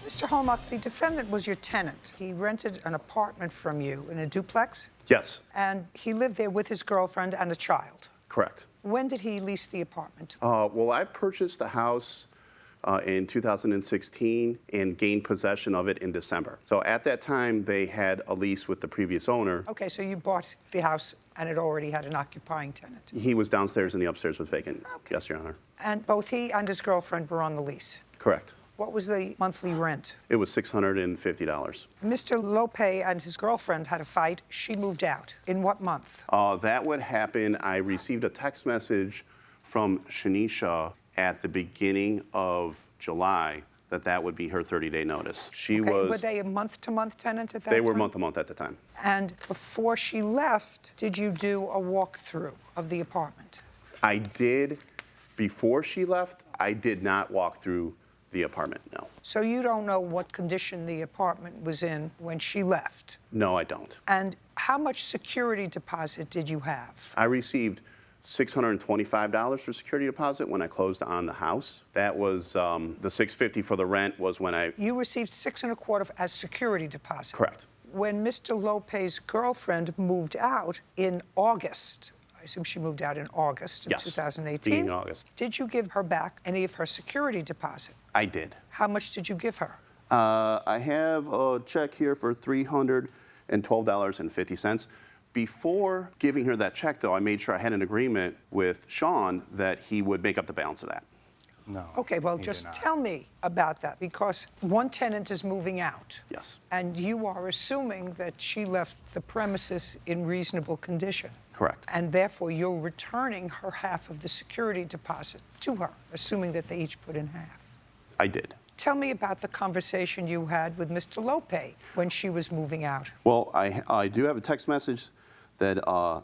Mr. Holmock, the defendant was your tenant. He rented an apartment from you in a duplex? Yes. And he lived there with his girlfriend and a child? Correct. When did he lease the apartment? Well, I purchased the house in 2016 and gained possession of it in December. So at that time, they had a lease with the previous owner. Okay, so you bought the house and it already had an occupying tenant. He was downstairs and the upstairs was vacant. Okay. Yes, Your Honor. And both he and his girlfriend were on the lease? Correct. What was the monthly rent? It was $650. Mr. Lope and his girlfriend had a fight. She moved out. In what month? That would happen. I received a text message from Shanisha at the beginning of July that would be her 30-day notice. Were they a month-to-month tenant at that time? They were month-to-month at the time. And before she left, did you do a walkthrough of the apartment? I did. Before she left, I did not walk through the apartment, no. So you don't know what condition the apartment was in when she left? No, I don't. And how much security deposit did you have? I received $625 for security deposit when I closed on the house. That was the $650 for the rent was when I... You received $625 as security deposit? Correct. When Mr. Lope's girlfriend moved out in August, I assume she moved out in August of 2018. Beginning August. Did you give her back any of her security deposit? I did. How much did you give her? I have a check here for $312.50. Before giving her that check, though, I made sure I had an agreement with Shaun that he would make up the balance of that. No. Okay, well, just tell me about that, because one tenant is moving out. Yes. And you are assuming that she left the premises in reasonable condition. Correct. And therefore, you're returning her half of the security deposit to her, assuming that they each put in half. I did. Tell me about the conversation you had with Mr. Lope when she was moving out. Well, I do have a text message that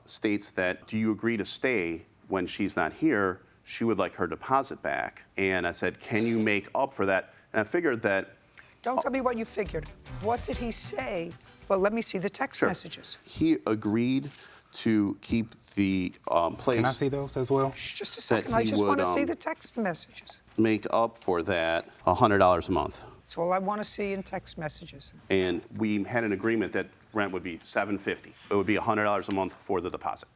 states that, do you agree to stay when she's not here? She would like her deposit back. And I said, can you make up for that? And I figured that... Don't tell me what you figured. What did he say? Well, let me see the text messages. He agreed to keep the place... Can I see those as well? Just a second. I just want to see the text messages. Make up for that $100 a month. That's all I want to see in text messages. And we had an agreement that rent would be $750. It would be $100 a month for the deposit.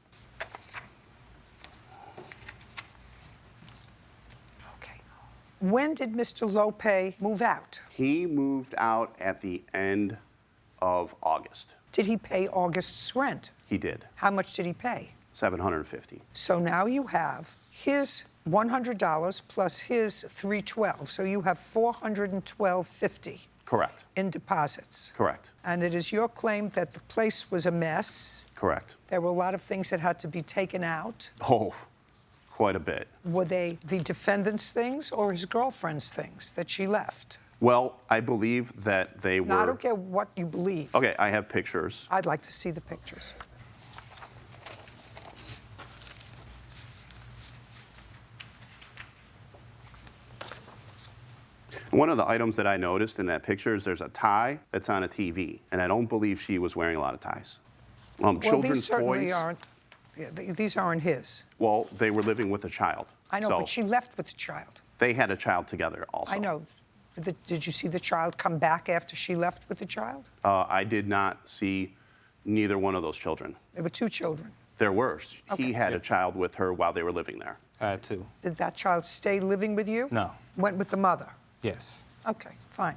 Okay. When did Mr. Lope move out? He moved out at the end of August. Did he pay August's rent? He did. How much did he pay? $750. So now you have his $100 plus his $312. So you have $412.50. Correct. In deposits. Correct. And it is your claim that the place was a mess. Correct. There were a lot of things that had to be taken out. Oh, quite a bit. Were they the defendant's things or his girlfriend's things that she left? Well, I believe that they were... No, I don't care what you believe. Okay, I have pictures. I'd like to see the pictures. One of the items that I noticed in that picture is there's a tie that's on a TV, and I don't believe she was wearing a lot of ties. Well, Children's these certainly toys. aren't. Yeah, these aren't his. Well, they were living with a child. I know, so but she left with the child. they had a child together also. I know. Did you see the child come back after she left with the child? I did not see neither one of those children. There were two children. There were. Okay. He had a child with her while they were living there. I had two. Did that child stay living with you? No. Went with the mother? Yes. Okay, fine.